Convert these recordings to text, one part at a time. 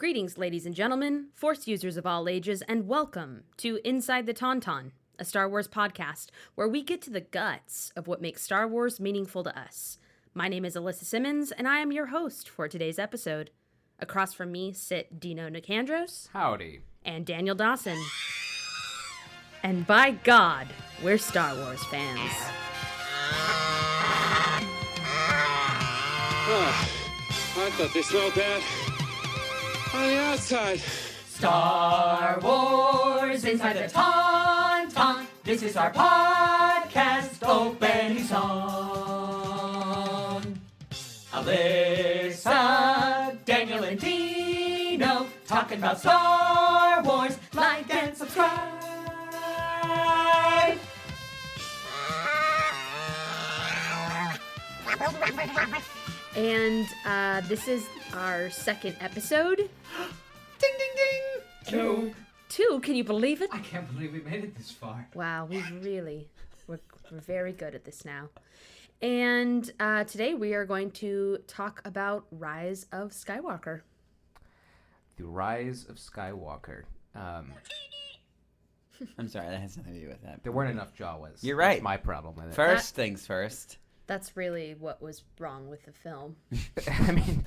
Greetings, ladies and gentlemen, Force users of all ages, and welcome to Inside the Tauntaun, a Star Wars podcast where we get to the guts of what makes Star Wars meaningful to us. My name is Alyssa Simmons, and I am your host for today's episode. Across from me sit Dino Nicandros. Howdy. And Daniel Dawson. And by God, we're Star Wars fans. I thought they smelled bad on the outside. Star Wars Inside the Tauntaun. This is our podcast opening song. Alyssa, Daniel, and Dino talking about Star Wars. Like and subscribe. And this is our second episode. Ding, ding, ding. Two, can you believe it? I can't believe we made it this far. Wow, we're very good at this now. And today we are going to talk about Rise of Skywalker. The Rise of Skywalker. I'm sorry, that has nothing to do with that. There weren't enough Jawas. You're right. That's my problem with it. First things first. That's really what was wrong with the film. I mean,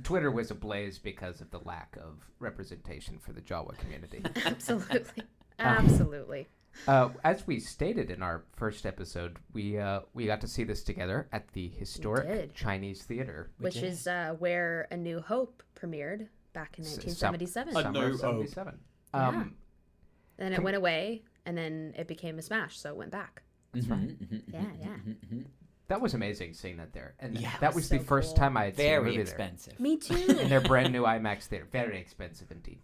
Twitter was ablaze because of the lack of representation for the Jawa community. Absolutely. Absolutely. As we stated in our first episode, we got to see this together at the historic Chinese Theater. Which is where A New Hope premiered back in 1977. Summer of 77. Yeah. Then it went away, and then it became a smash, so it went back. That's right. Yeah. That was amazing seeing that there. And Yeah, that was so the first cool. time I had seen a Very movie expensive. Me too. there. In their brand new IMAX theater. Very expensive indeed.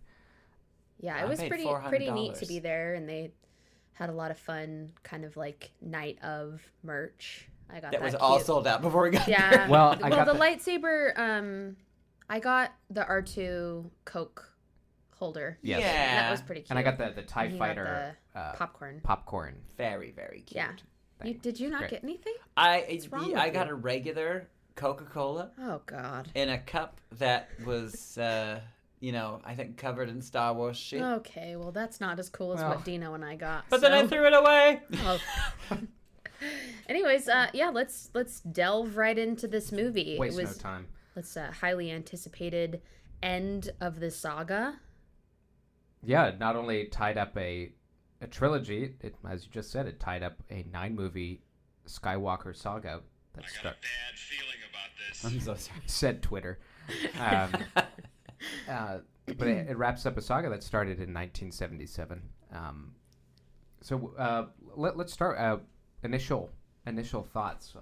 Yeah, I it was paid pretty neat to $400. be there, and they had a lot of fun, kind of like night of merch. I got That was cute. all sold out before we got Yeah. there. Well, I got the the- lightsaber. I got the R2 Coke holder. Yes. Yeah. That was pretty cute. And I got the TIE And he got Fighter popcorn. popcorn. Very, very cute. Yeah. Did you not Great. get anything? I wrong with got you? a regular Coca-Cola Oh God. in a cup that was, I think covered in Star Wars shit. Okay, well that's not as cool as Well. what Dino and I got. But then I so- threw it away. Oh. Anyways, let's delve right into this movie. Waste it was no time. It's a highly anticipated end of the saga. Yeah, it not only tied up a trilogy, it, as you just said, it tied up a 9-movie Skywalker saga. That I got a bad feeling about this. I'm so sorry. said Twitter. But it wraps up a saga that started in 1977. Let's start. Initial thoughts.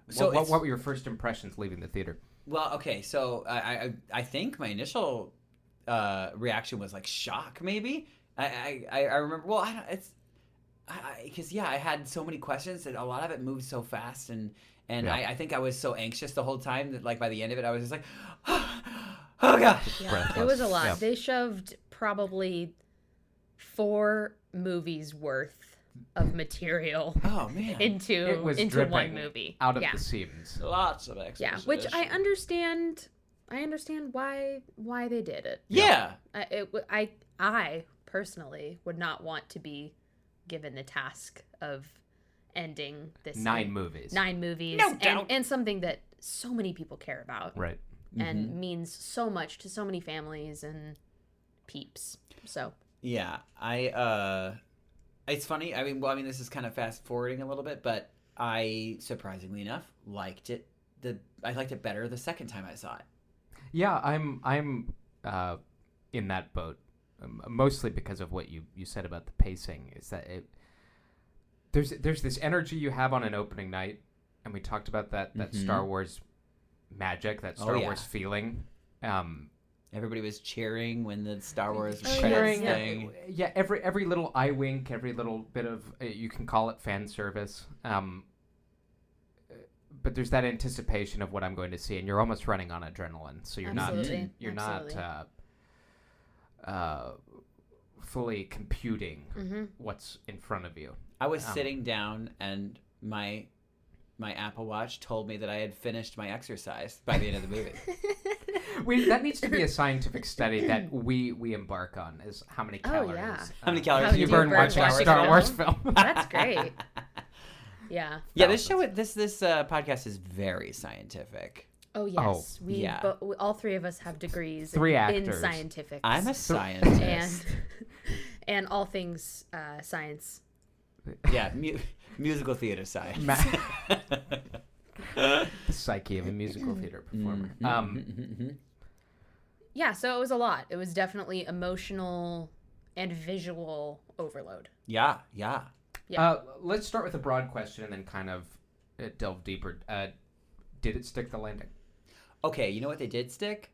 So What were your first impressions leaving the theater? Well, okay, so I think my initial reaction was like shock, maybe. I remember. Well, because I had so many questions and a lot of it moved so fast, and Yeah. I think I was so anxious the whole time that like by the end of it I was just like, oh god. Yeah, Breathless. it was a lot. Yeah. They shoved probably 4 movies worth of material Oh man. It was into dripping one movie. out of yeah. the seams. Lots of Yeah, exposition. which I understand. I understand why they did it. Yeah. I personally would not want to be given the task of ending this 9 movies. 9 movies, No doubt. and something that so many people care about, Right. and means so much to so many families and peeps. So Yeah, it's funny. I mean, this is kind of fast forwarding a little bit, but I surprisingly enough liked it. I liked it better the second time I saw it. Yeah, I'm in that boat, mostly because of what you said about the pacing. Is that there's this energy you have on an opening night, and we talked about that Star Wars magic, that Star Wars feeling. Everybody was cheering when the Star Wars Oh, credits yes. thing. Yeah, every little eye wink, every little bit of you can call it fan service. But there's that anticipation of what I'm going to see, and you're almost running on adrenaline, so you're Absolutely. not fully computing what's in front of you. I was sitting down, and my Apple Watch told me that I had finished my exercise by the end of the movie. That needs to be a scientific study that we embark on. Is how many calories? yeah. How many calories How do do you you burn burn watching a watching Star a Wars film? That's great. Yeah. Yeah, this podcast is very scientific. Oh yes, yeah. all three of us have degrees Three in actors. scientific. I'm a scientist. and all things science. Yeah, musical theater science. The psyche of a musical theater performer. Yeah, so it was a lot. It was definitely emotional and visual overload. Yeah. Let's start with a broad question and then kind of delve deeper. Did it stick the landing? Okay, you know what they did stick?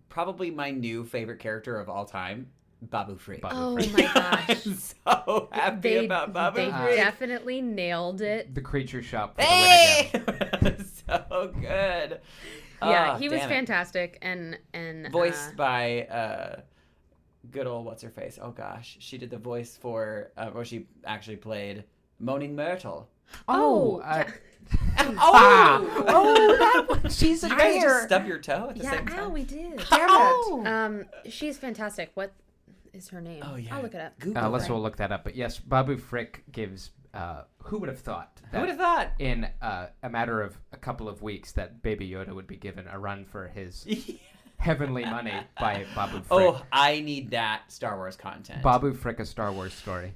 Probably my new favorite character of all time, Babu Frick. Oh my gosh. So happy about Babu They Frick. definitely nailed it. The creature shop for Hey! the win again. So good. Yeah, Oh, he was damn it. fantastic and Voiced by good old what's her face. Oh gosh, she did the voice for she actually played Moaning Myrtle. That one. She's a Did you guys bear. just stub your toe at the yeah, same time? we did. Damn it. She's fantastic. What is her name? Oh yeah, I'll look it up. Google Alyssa that. will look that up. But yes, Babu Frick gives. Who would have thought? Who would have thought? In a matter of a couple of weeks, that Baby Yoda would be given a run for his heavenly money by Babu Frick. Oh, I need that Star Wars content. Babu Frick, a Star Wars story.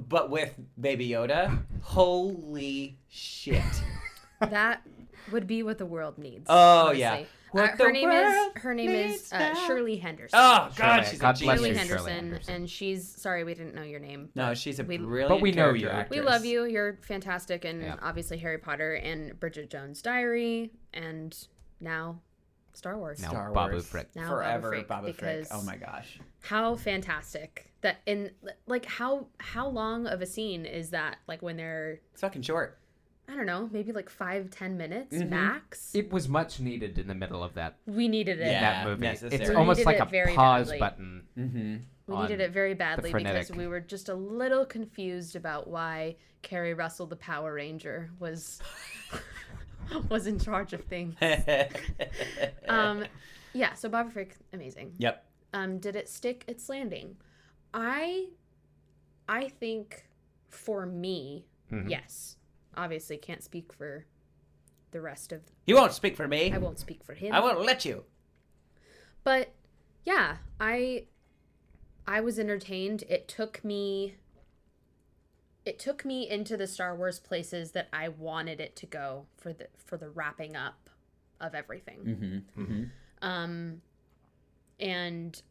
But with Baby Yoda, holy shit! That would be what the world needs. Oh, honestly. yeah. What Her the name world is needs now. Shirley Henderson. Oh God, Shirley. she's God a bless Shirley you, genius. Shirley Henderson, Henderson. and she's sorry we didn't know your name. No, but she's a we- brilliant. But we know you. character We actress. love you. You're fantastic, and Yeah. obviously Harry Potter and Bridget Jones' Diary, and now Star Wars. Now Star Babu Wars. Frick. Now Forever, Babu Frick, Frick. because Oh my gosh. how fantastic that in like how long of a scene is that? Like when they're It's fucking short. I don't know, maybe like 5-10 minutes Mhm. max. It was much needed in the middle of that We needed it. Yeah. that movie. necessary. It's We almost needed like it a very pause badly. button. Mm-hmm. We on needed it very badly because frenetic. we were just a little confused about why Carrie Russell, the Power Ranger, was in charge of things. Yeah, so Babu Frick, amazing. Yep. Did it stick its landing? I think for me, Mhm. yes. Obviously can't speak for the rest of You won't speak for me. I won't speak for him. I won't let you. But yeah, I was entertained. It took me into the Star Wars places that I wanted it to go for the wrapping up of everything. Mm-hmm. Mm-hmm. And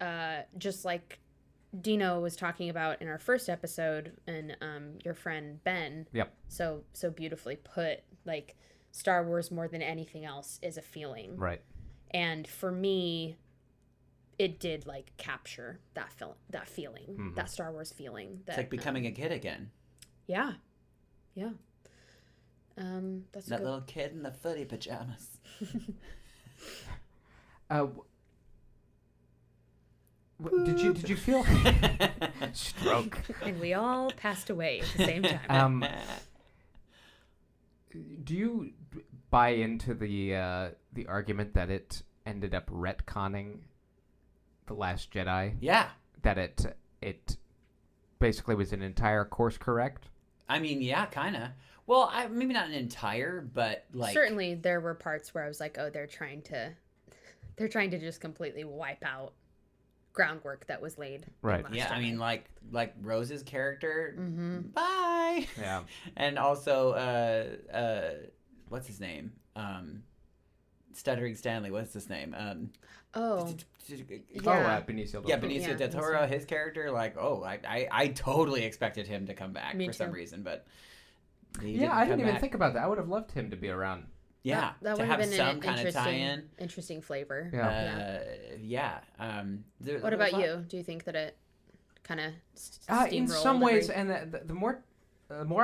just like Dino was talking about in our first episode, and your friend Ben, Yep. so beautifully put, like Star Wars more than anything else is a feeling. Right. And for me, it did like capture that feeling, Mhm. that Star Wars feeling. That, It's like becoming a kid again. yeah. That's That good. little kid in the footy pajamas. Did you feel stroke? And we all passed away at the same time. Do you buy into the argument that it ended up retconning The Last Jedi? Yeah. That it basically was an entire course correct? I mean, yeah, kind of. Well, maybe not an entire, but like Certainly, there were parts where I was like, "Oh, they're trying to just completely wipe out groundwork that was laid." in Right. Last Yeah, I Jedi. mean, like Rose's character. Mm-hmm. Bye. Yeah. And also, what's his name? Stuttering Stanley. What's his name? Oh, Yeah. Benicio del Yeah, Toro. Benicio Yeah, del Toro, his character, like, I totally expected him to come back Me for some too. reason, but Yeah, I didn't come even back. think about that. I would have loved him to be around. Yeah, that to would have have been some an kind of tie-in. interesting flavor. Yeah. Yeah. What about you? Do you think that it kind of In some ways, and the more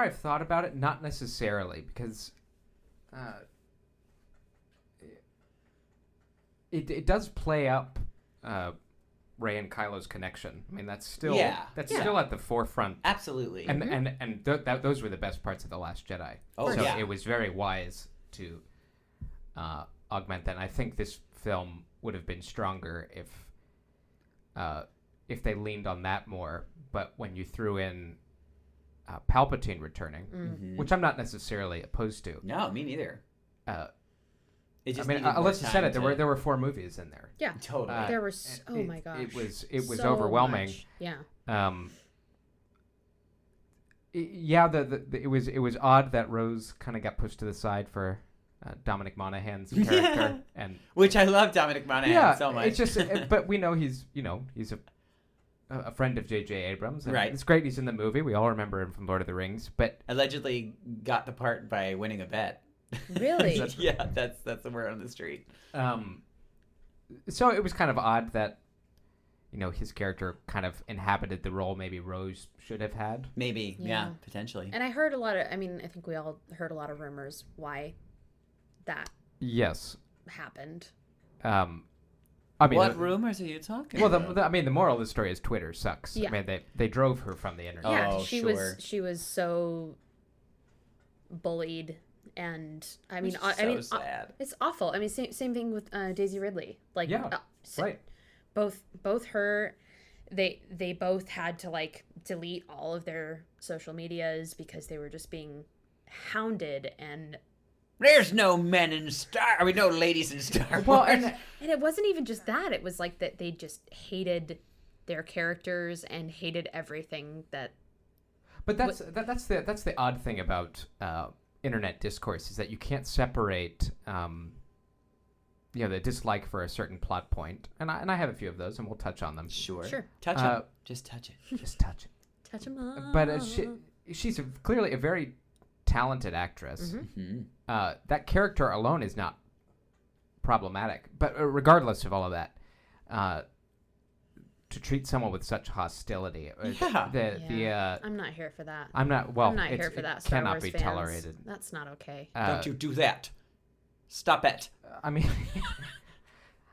I've thought about it, not necessarily, because it does play up Rey and Kylo's connection. I mean, that's still still at the forefront. Absolutely. And those were the best parts of The Last Jedi. Oh, so yeah. it was very wise to augment that. And I think this film would have been stronger if they leaned on that more. But when you threw in Palpatine returning, which I'm not necessarily opposed to. No, me neither. It just Alyssa said it. There were 4 movies in there. Yeah, totally. there were. Oh my gosh, it was so overwhelming. much. Yeah. It was odd that Rose kind of got pushed to the side for Dominic Monaghan's character, and which I love Dominic Monaghan so much. It's just, but we know he's a friend of J.J. Abrams. And right. It's great he's in the movie. We all remember him from Lord of the Rings, but allegedly got the part by winning a bet. Really? Yeah, that's the word on the street. So it was kind of odd that, his character kind of inhabited the role maybe Rose should have had. Maybe, yeah potentially. And I heard a lot of, I think we all heard a lot of rumors why that happened. What rumors are you talking about? The moral of the story is Twitter sucks. Yeah. I mean, they drove her from the internet. Yeah, Oh, she was so bullied. And sad. It's awful. I mean, same thing with Daisy Ridley. Like, right. Both her, they both had to delete all of their social medias because they were just being hounded. And there's no no ladies in Star Wars. Well, and it wasn't even just that. It was like that they just hated their characters and hated everything that. But that's the odd thing about internet discourse is that you can't separate the dislike for a certain plot point, and I have a few of those, and we'll touch on them. Sure. Touch it. Just touch it. Just touch it. Touch them up. But she's clearly a very talented actress. That character alone is not problematic, but regardless of all of that, to treat someone with such hostility, I'm not here for that. I'm not here for that. It Star cannot Wars be fans. tolerated. That's not okay. Don't you do that. Stop it. I mean,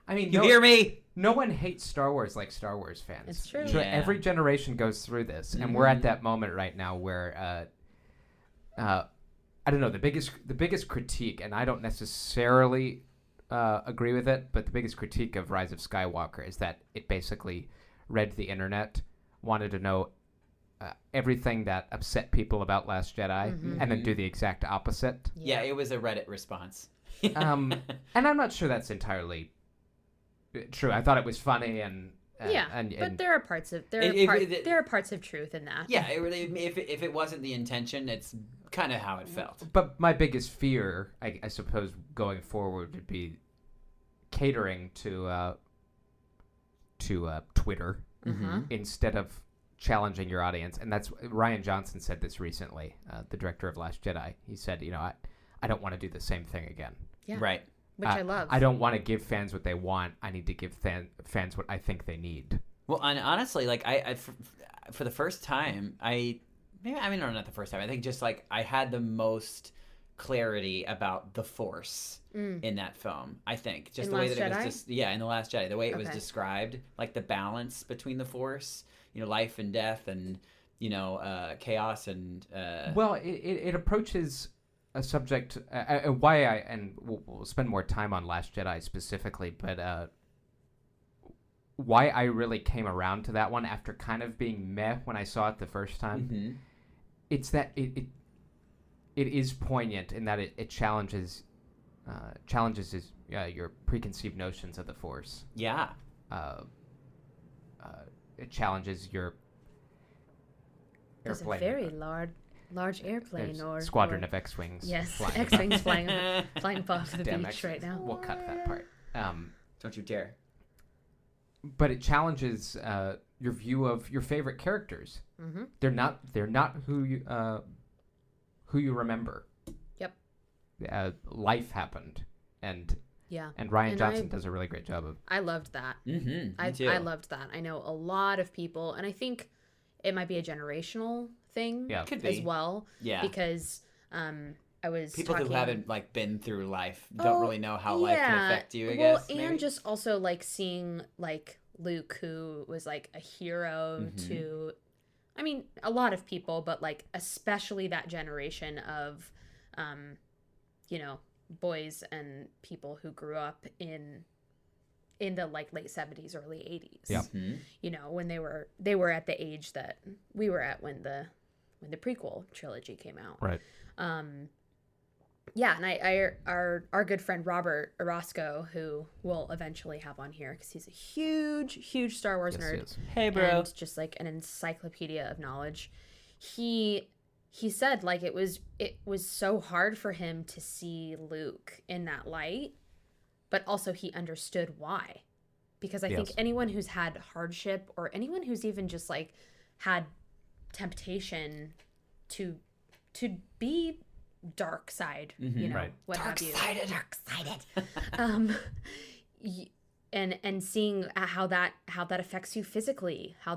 you hear me? No one hates Star Wars like Star Wars fans. It's true. So every generation goes through this, and we're at that moment right now where, I don't know, the biggest critique, and I don't necessarily agree with it, but the biggest critique of Rise of Skywalker is that it basically read the internet, wanted to know everything that upset people about Last Jedi, and then do the exact opposite. Yeah, it was a Reddit response. And I'm not sure that's entirely true. I thought it was funny, but there are parts of there are parts of truth in that. Yeah, if it wasn't the intention, it's kind of how it felt. But my biggest fear, I suppose, going forward would be catering to Twitter instead of challenging your audience. And that's Rian Johnson said this recently, the director of Last Jedi. He said, I don't want to do the same thing again. Yeah. Right. Which I love. I don't want to give fans what they want. I need to give fans what I think they need. Well, and honestly, for the first time, not the first time. I think just I had the most clarity about the Force in that film. I think just in the way Last that Jedi? it was just in the Last Jedi, the way it was described, the balance between the Force, life and death, and chaos and. Well, it approaches a subject. We'll spend more time on Last Jedi specifically, but why I really came around to that one after kind of being meh when I saw it the first time. It's that it is poignant in that it challenges your preconceived notions of the Force. Yeah. It challenges your There's airplane. a very large airplane or squadron of X-wings. Yes, flying X-wings flying above the Damn beach X-wings. right now. We'll cut that part. Don't you dare. But it challenges your view of your favorite characters. They're not who you remember. Yep. Life happened, and and Rian Johnson does a really great job of. I loved that. Me I too. I loved that. I know a lot of people, and I think it might be a generational thing Could as be. well. Yeah. Because I was people talking... who haven't been through life don't really know how life can affect you. I guess. Well, and just also seeing Luke, who was a hero to, I mean, a lot of people, but especially that generation of, boys and people who grew up in the like late 70s, early 80s. Yeah. Mm-hmm. You know, when they were at the age that we were at when the prequel trilogy came out. Right. Yeah, and our good friend Robert Orozco, who we'll eventually have on here because he's a huge Star Wars Yes, he nerd. is. Hey, bro. And just like an encyclopedia of knowledge. He said like it was so hard for him to see Luke in that light, but also he understood why. Because I think Yes. anyone who's had hardship or anyone who's even just like had temptation to be dark side, you know, Right. what have you. Dark-sided. And seeing how that affects you physically, how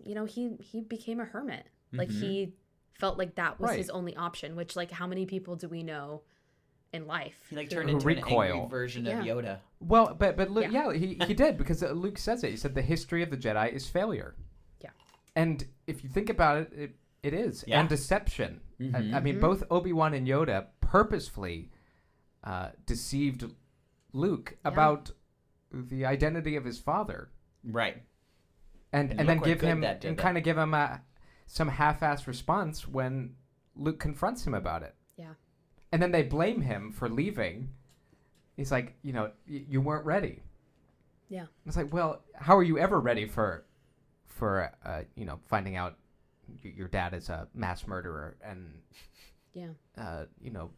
you know, he became a hermit. Like he felt like that was Right. his only option, which like how many people do we know in life? He like who- turned into an Recoil. angry version of Yeah. Yoda. Well, but Luke, Yeah. he did, because Luke says it. He said the history of the Jedi is failure. Yeah. And if you think about it, it is. Yeah. And deception. Mhm. I mean, both Obi-Wan and Yoda purposefully deceived Luke about the identity of his father. Right. And And then look what give good him, that did and then. kind of give him some half-assed response when Luke confronts him about it. Yeah. And then they blame him for leaving. He's like, you know, you weren't ready. Yeah. It's like, well, how are you ever ready for you know, finding out your dad is a mass murderer and Yeah. you know,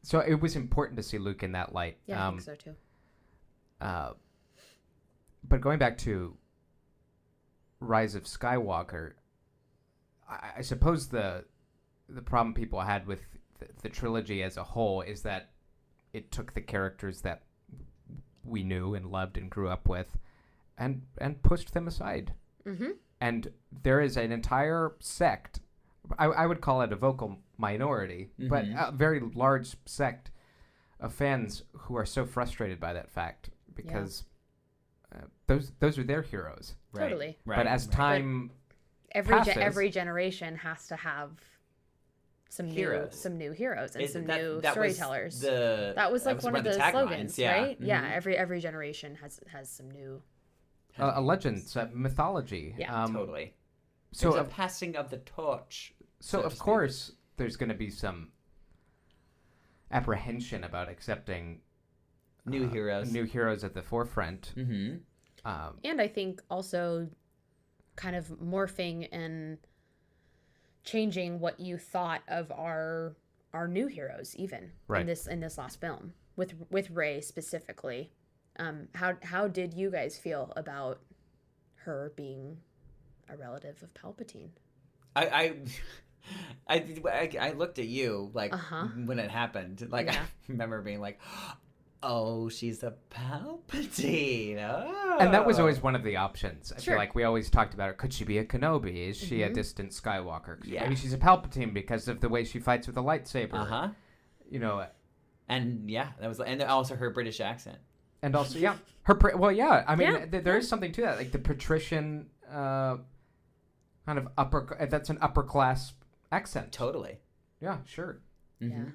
so it was important to see Luke in that light. Yeah, I think so too. But going back to Rise of Skywalker, I suppose the problem people had with the trilogy as a whole is that it took the characters that we knew and loved and grew up with and pushed them aside. Mm-hmm. And there is an entire sect, I would call it a vocal minority, but a very large sect of fans who are so frustrated by that fact because those are their heroes. Right. Totally. Right. But as time passes- Every generation has to have some Heroes. new heroes and Is some that- new that was storytellers. That was like one of the taglines, slogans, yeah. right? Yeah, Mhm. every generation has some new. a legend, mythology. Yeah, Totally. So There's a passing of the torch. So to of speak. course there's going to be some apprehension about accepting New heroes. new heroes at the forefront. Mm-hmm. And I think also kind of morphing and changing what you thought of our new heroes even Right. in this last film with Rey specifically. How did you guys feel about her being a relative of Palpatine? I looked at you like Uh-huh. when it happened. Like Yeah. I remember being like, "Oh, she's a Palpatine." Oh. And that was always one of the options. I Sure. feel like we always talked about her. Could she be a Kenobi? Is she a Mhm. distant Skywalker? Yeah. Maybe she's a Palpatine because of the way she fights with a lightsaber. Uh huh. You know, And yeah, that was, and also her British accent. and also yeah, well yeah. I mean, Yeah, there is something to that, like the patrician kind of upper. That's an upper class accent. Totally. Yeah, sure. Mm-hmm. Yeah.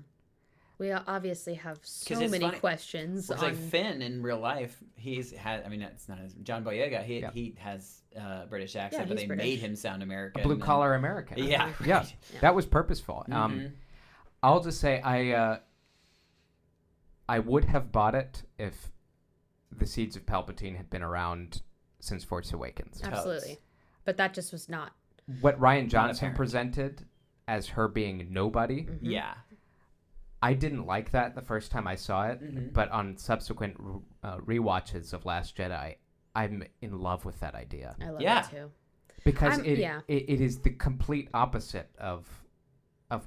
We obviously have so 'Cause it's many funny. questions It's on like Finn in real life. He's had. I mean, it's not his, John Boyega. Yeah. He has British accent, but he's they British. made him sound American. A blue and- collar American. Yeah. Yeah, Right. Yeah. that was purposeful. Mhm. I'll just say I would have bought it if the seeds of Palpatine had been around since Force Awakens. absolutely, but that just was not. What Ryan Johnson apparent. presented as her being nobody, Mhm. Yeah. I didn't like that the first time I saw it, Mhm. but on subsequent rewatches of Last Jedi, I'm in love with that idea I love Yeah. it too. because yeah. it is the complete opposite of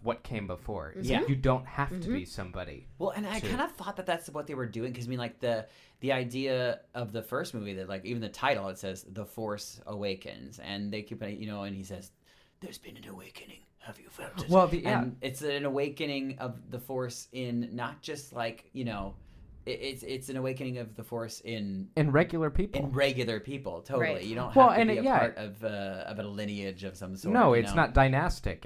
what came before. It's Yeah. like you don't have to Mhm. be somebody. Well, and I to- kind of thought that that's what they were doing because I mean, like the idea of the first movie that like even the title it says "The Force Awakens" and they keep and he says, "There's been an awakening. Have you felt it?" Well, and it's an awakening of the Force in not just like it's an awakening of the Force in regular people. regular people. Totally, Right. you don't have Well, to and be a yeah. part of a lineage of some sort. No, you it's know? not dynastic.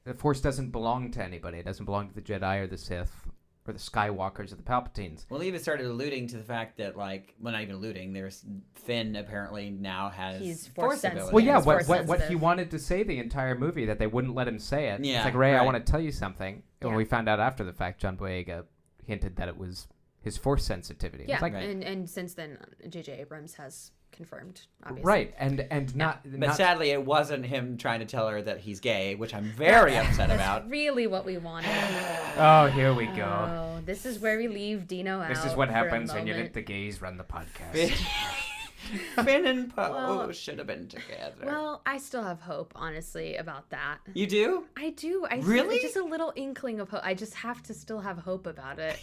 The Force doesn't belong to anybody. It doesn't belong to the Jedi or the Sith. or the Skywalkers or the Palpatines. Well, he even started alluding to the fact that, like, well, not even alluding. There's Finn apparently now has He's force sensitive. Well, yeah, He's force what he sensitive. wanted to say the entire movie that they wouldn't let him say it. Yeah, It's like, Ray, I right. want to tell you something. And Yeah. we found out after the fact, John Boyega hinted that it was his force sensitivity. Yeah, It's like, Right. and since then, J.J. Abrams has confirmed, obviously. right, and not, But sadly, it wasn't him trying to tell her that he's gay, which I'm very upset That's about. really what we wanted. oh, here we go. Oh, this is where we leave Dino out. This is what for a happens when you moment. let the gays run the podcast. Finn and Poe Well- should have been together. Well, I still have hope, honestly, about that. You do? I do. Really? Just a little inkling of hope. I just have to still have hope about it.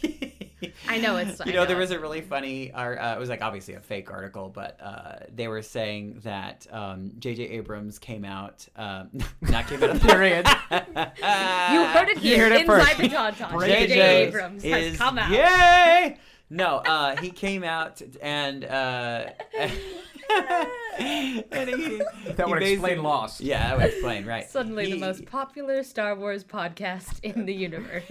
I know it's. You know, there was a really funny, it was like obviously a fake article, but they were saying that J.J. Abrams came out, not came out. Period. You heard it You here heard it inside first. the Tauntaun. Breaking J.J. news Abrams has come out. Yay! No, he came out and and he That would basically- explain Lost. Yeah, that would explain, right. Suddenly, the He- most popular Star Wars podcast in the universe.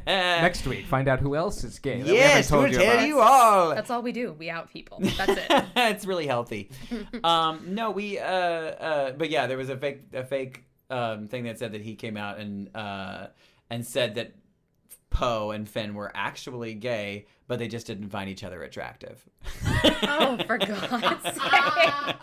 Next week, find out who else is gay. that we Yes, haven't we'll told you tell about. you all. That's all we do. We out people. That's it. It's really healthy. No, we but yeah, there was a fake thing that said that he came out and said that Poe and Finn were actually gay, but they just didn't find each other attractive. Oh, for God's sake.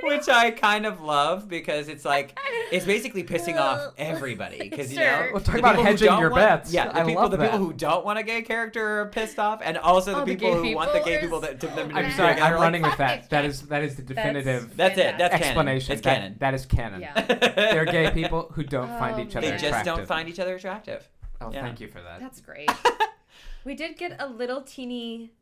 Which I kind of love because it's like it's basically pissing off everybody because you know Sure. We'll talk the about people who hedging don't your want- bets. Yeah, I love the that. people who don't want a gay character are pissed off, and also the Oh, the people gay who want the people gay are people that to them to be I'm sorry, together, I'm like, running with fuck that. it, That is the definitive That's it. That's explanation. Canon. That's canon. That is canon. Yeah. They're gay people who don't find each other They just attractive. don't find each other attractive. Oh, Yeah. thank you for that. That's great. We did get a little teeny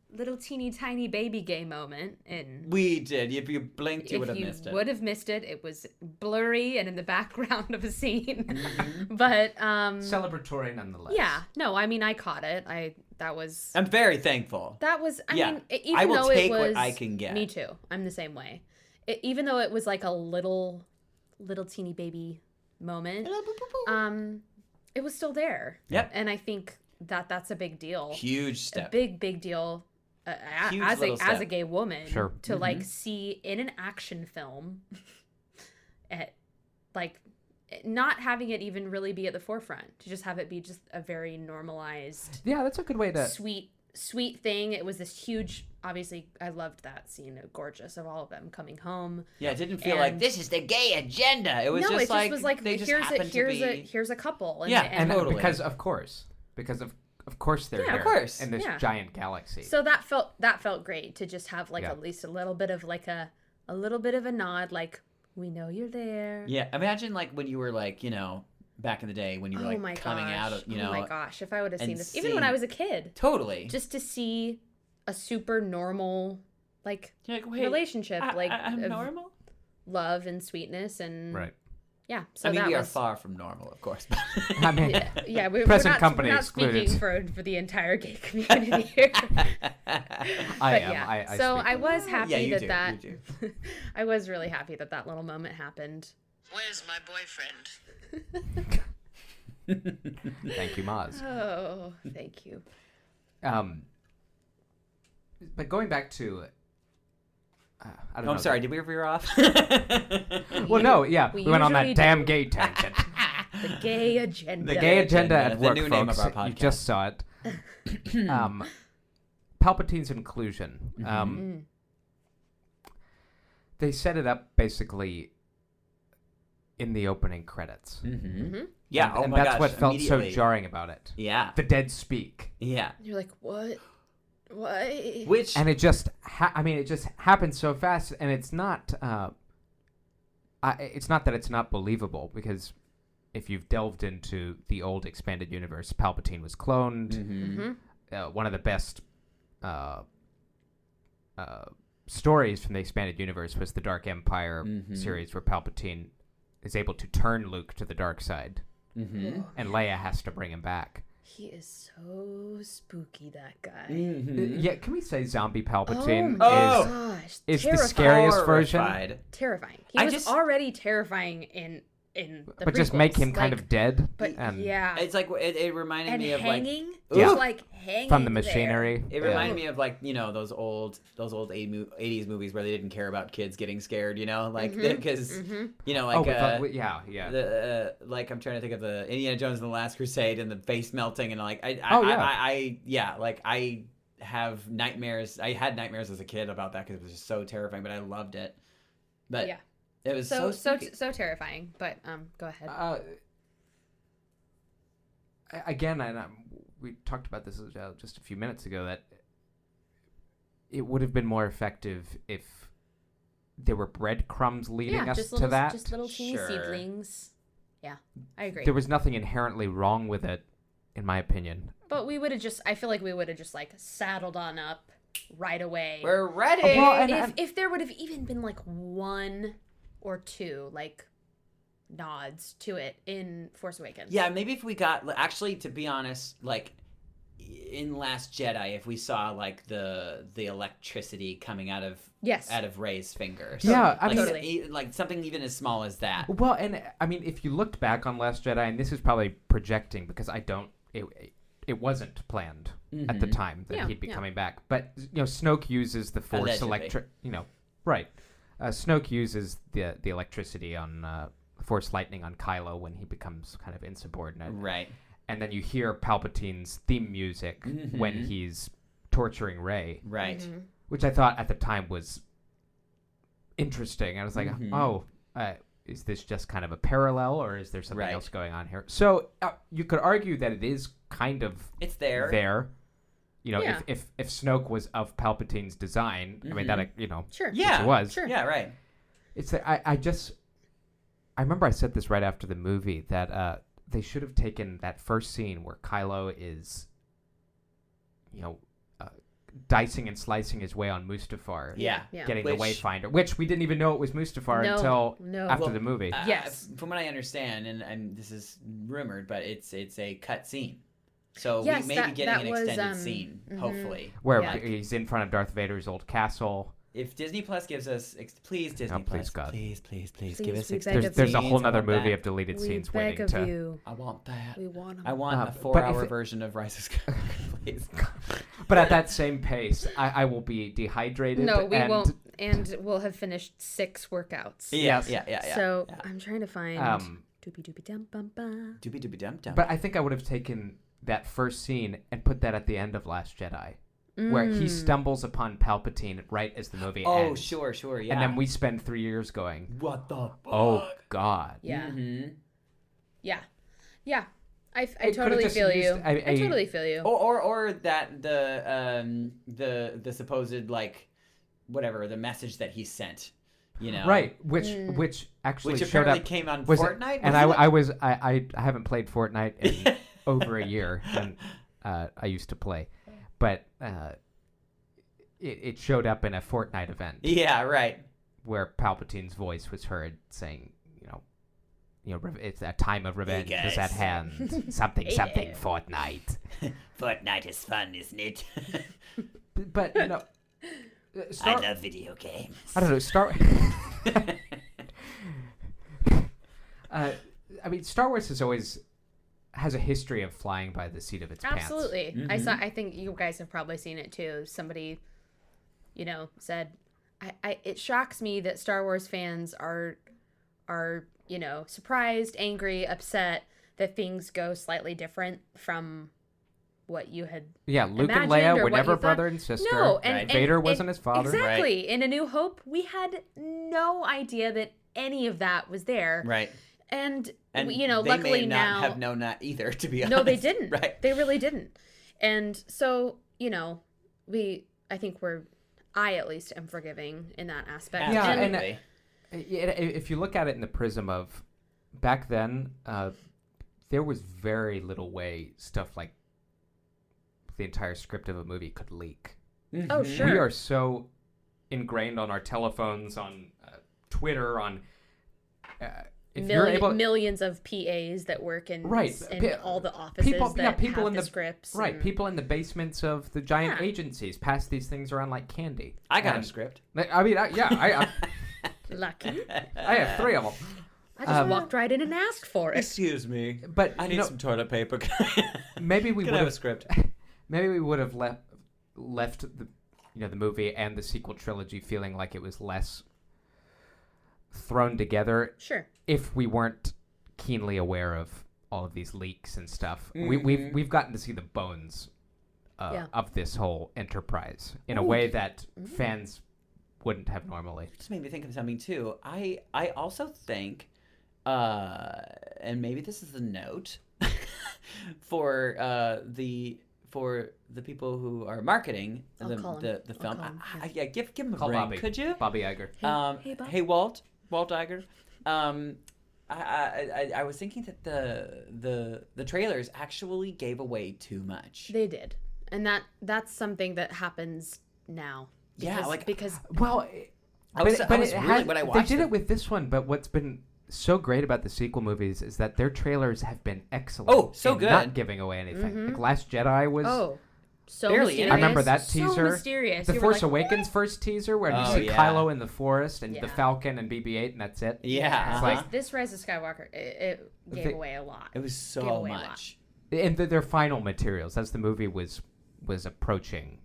tiny baby gay moment in. We did. If you blinked, you would have If missed you it. would have missed it, it was blurry and in the background of a scene. Mm-hmm. But Celebratory nonetheless. yeah, no, I mean I caught it. That was I'm very thankful. I Yeah. mean even I will though take it was what I can get. Me too. I'm the same way. Even though it was like a little teeny baby moment, it was still there. Yep. And I think that's a big deal. Huge A step. big deal Huge as little a step. gay woman Sure. to like see in an action film at like not having it even really be at the forefront, to just have it be just a very normalized Yeah, that's a good way to. sweet thing. It was this huge, obviously I loved that scene, gorgeous, of all of them coming home. Yeah, it didn't feel like And- this is the gay agenda. It was No, just it like just was like they just here's happened to be. here's a couple. And, Yeah, And Totally. because of course they're Yeah, there of course. in this Yeah. giant galaxy. So that felt great to just have like Yeah. at least a little bit of like a little bit of a nod, like we know you're there. Yeah, imagine like when you were like, back in the day when you were Oh like my coming gosh. out of, Oh my gosh, if I would have and seen this, even when seeing- I was a kid, Totally. just to see a super normal like You're like, wait, relationship, like I'm of normal. love and sweetness and right. yeah. So I mean, that we are was far from normal, of course. I mean, yeah. We're Present not, company we're not excluded. speaking for the entire gay community here. I But am. yeah, I so speak I for was them. happy Yeah, you that do, that I was really happy that little moment happened. Where's my boyfriend? Thank you, Maz. Oh, thank you. But going back to, I don't know. I'm sorry, did we veer off? Well, no, yeah, We we went on usually that damn do. gay tangent. The gay agenda. The gay agenda Agenda, at the work, new name of folks. our You podcast. just saw it. Palpatine's inclusion. They set it up basically in the opening credits. Yeah, and, oh and my that's gosh, what felt so immediately. jarring about it. Yeah, The dead speak. yeah. You're like, what? What? Which, And it just, it just happens so fast, and it's not, it's not that it's not believable, because if you've delved into the old expanded universe, Palpatine was cloned. One of the best stories from the expanded universe was the Dark Empire series, where Palpatine is able to turn Luke to the dark side, and Leia has to bring him back. He is so spooky, that guy. Yeah, can we say zombie Palpatine Oh my gosh. is the Terrifying. scariest version? Horrified. Terrifying. He I was just- already terrifying in in the but just make prequels. him kind Like, of dead. But and yeah, It's like it reminded and me of hanging, like Yeah. just like hanging from the there. machinery. it Yeah. reminded me of like those old 80s movies where they didn't care about kids getting scared, like because like Oh, yeah. the like I'm trying to think of the Indiana Jones and the Last Crusade and the face melting and like I have nightmares. I had nightmares as a kid about that because it was just so terrifying, but I loved it. But Yeah. it was So spooky. terrifying. But go ahead. Again, we talked about this just a few minutes ago, that it would have been more effective if there were breadcrumbs leading us to that. Just little teeny Sure. seedlings. Yeah, I agree. There was nothing inherently wrong with it, in my opinion. But we would have I feel like we would have just like saddled on up right away. We're ready. Well, and if there would have even been like one or two like nods to it in Force Awakens. Yeah, maybe if we got actually, to be honest, like in Last Jedi, if we saw like the electricity coming out of Rey's fingers. Yeah, I like, mean, Totally. like something even as small as that. Well, and I mean, if you looked back on Last Jedi, and this is probably projecting because it wasn't planned at the time that he'd be coming back. But Snoke uses the Force right. Snoke uses the electricity on Force lightning on Kylo when he becomes kind of insubordinate. Right. And then you hear Palpatine's theme music when he's torturing Rey. Right. Mm-hmm. Which I thought at the time was interesting. I was like, is this just kind of a parallel, or is there something else going on here? So you could argue that it is kind of it's there. If Snoke was of Palpatine's design, I mean that Sure. Yeah. it was. Sure. Yeah. Right. It's I remember I said this right after the movie that they should have taken that first scene where Kylo is, dicing and slicing his way on Mustafar. Yeah. Getting the Wayfinder, which we didn't even know it was Mustafar until after the movie. Yes. From what I understand, and this is rumored, but it's a cut scene. So Yes, we may be getting an was, extended scene, hopefully. Where Yeah. he's in front of Darth Vader's old castle. If Disney Plus gives us, please Disney please, Plus, God. please Please, give us we extended beg of There's a scenes. whole I nother want movie that. of deleted We scenes beg waiting of to. you. I want that. We want 'em. I want a but if 4-hour it- version of Rise of Skywalker, please. But at that same pace, I will be dehydrated. No, we and, won't. And we'll have finished 6 workouts. Yeah. So I'm trying to find. Doopy doopy dum bum bum. Doobie doobie dum dum. But I think I would have taken that first scene and put that at the end of Last Jedi, where he stumbles upon Palpatine right as the movie ends. sure, yeah. And then we spend 3 years going, what the fuck? oh, God. Yeah. Mm-hmm. Yeah. I could've totally just feel used you. I a- totally feel you. Or that the supposed like whatever the message that he sent, Right, which actually which showed apparently up. came on was it- Fortnite. and wasn't it? I haven't played Fortnite in over a year, and I used to play, but it showed up in a Fortnite event Yeah, right. where Palpatine's voice was heard saying, it's a time of revenge Hey, is at guys. hand. Something, something, Fortnite. Fortnite is fun, isn't it? But Star, love video games. I don't know. I mean, Star Wars has a history of flying by the seat of its pants. Absolutely. Mm-hmm. I think you guys have probably seen it too. Somebody, said, it shocks me that Star Wars fans are, surprised, angry, upset that things go slightly different from what you had. Yeah, Luke and imagined Leia or were what you never thought. brother and sister. No, and Vader wasn't his father. Exactly. In A New Hope, we had no idea that any of that was there. Right. And They luckily may now not have known that either, to be honest. No, they didn't. Right. They really didn't. And so, I at least am forgiving in that aspect. Yeah, Absolutely. and if you look at it in the prism of back then, there was very little way stuff like the entire script of a movie could leak. Oh, sure. We are so ingrained on our telephones, on Twitter, on if you're able, millions of PAs that work in all the offices people that in have the scripts. right, and- people in the basements of the giant agencies pass these things around like candy. I got And- a script. I mean, I Lucky. have 3 of them. I just walked right in and asked for it. Excuse me, But I need some toilet paper. maybe we Can would I have a have script? maybe we would have left the the movie and the sequel trilogy feeling like it was less thrown together Sure. if we weren't keenly aware of all of these leaks and stuff. Mhm. We've gotten to see the bones Yeah. of this whole enterprise in a way that fans wouldn't have normally. Just made me think of something too. I also think, and maybe this is a note for the people who are marketing I'll call the him. film. I'll call him, Yeah, give him a Call ring, Bobby. could you? Bobby Iger. Hey, Bob. Hey, Walt Iger. I was thinking that the trailers actually gave away too much. They did. And that's something that happens now. Yeah, because Well, I was really when I watched they did it- it with this one, but what's been so great about the sequel movies is that their trailers have been excellent. Oh, so in good. not giving away anything. Like Last Jedi was. so Barely mysterious. I remember that So teaser. mysterious. The You were Force like, Awakens first teaser where you Oh, see yeah. Kylo in the forest and the Yeah. Falcon and BB-8 and that's it. Yeah, It's uh-huh. like This Rise of Skywalker, it gave They- away a lot. It was Gave so away a lot. much. and their final materials as the movie was approaching.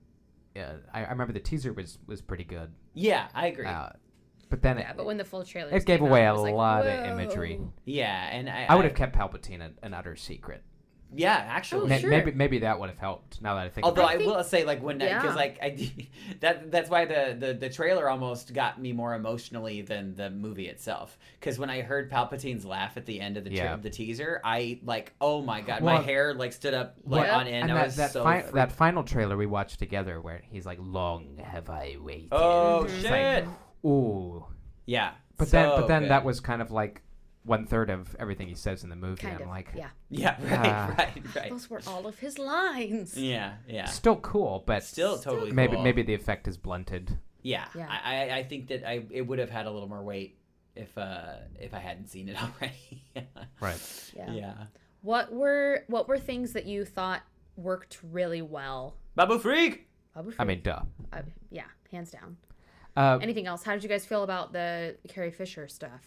I remember the teaser was pretty good. Yeah, I agree. But then Yeah, but when the full trailer it gave away a was like, lot whoa. of imagery. Yeah, and I would have kept Palpatine an utter secret. Yeah, actually. Oh, sure. Maybe that would have helped. Now that I think, Although about I it. will say, like when because Yeah. like that's why the trailer almost got me more emotionally than the movie itself. Because when I heard Palpatine's laugh at the end of the teaser, I like, oh my god, my Well- hair like stood up like Well, on end. and I was so that final trailer we watched together where he's like, "Long have I waited." Oh It's shit! like, ooh. Yeah, But so then good. that was kind of like 1/3 of everything he says in the movie. Kind I'm of. like, Yeah. yeah, right. Those were all of his lines. Yeah. still cool, but Still totally maybe cool. maybe the effect is blunted. Yeah, Yeah. I think that it would have had a little more weight if I hadn't seen it already. Right. Yeah. Yeah. What were things that you thought worked really well? Babu Freak. I mean, duh. Yeah, hands down. Uh, Anything else? How did you guys feel about the Carrie Fisher stuff?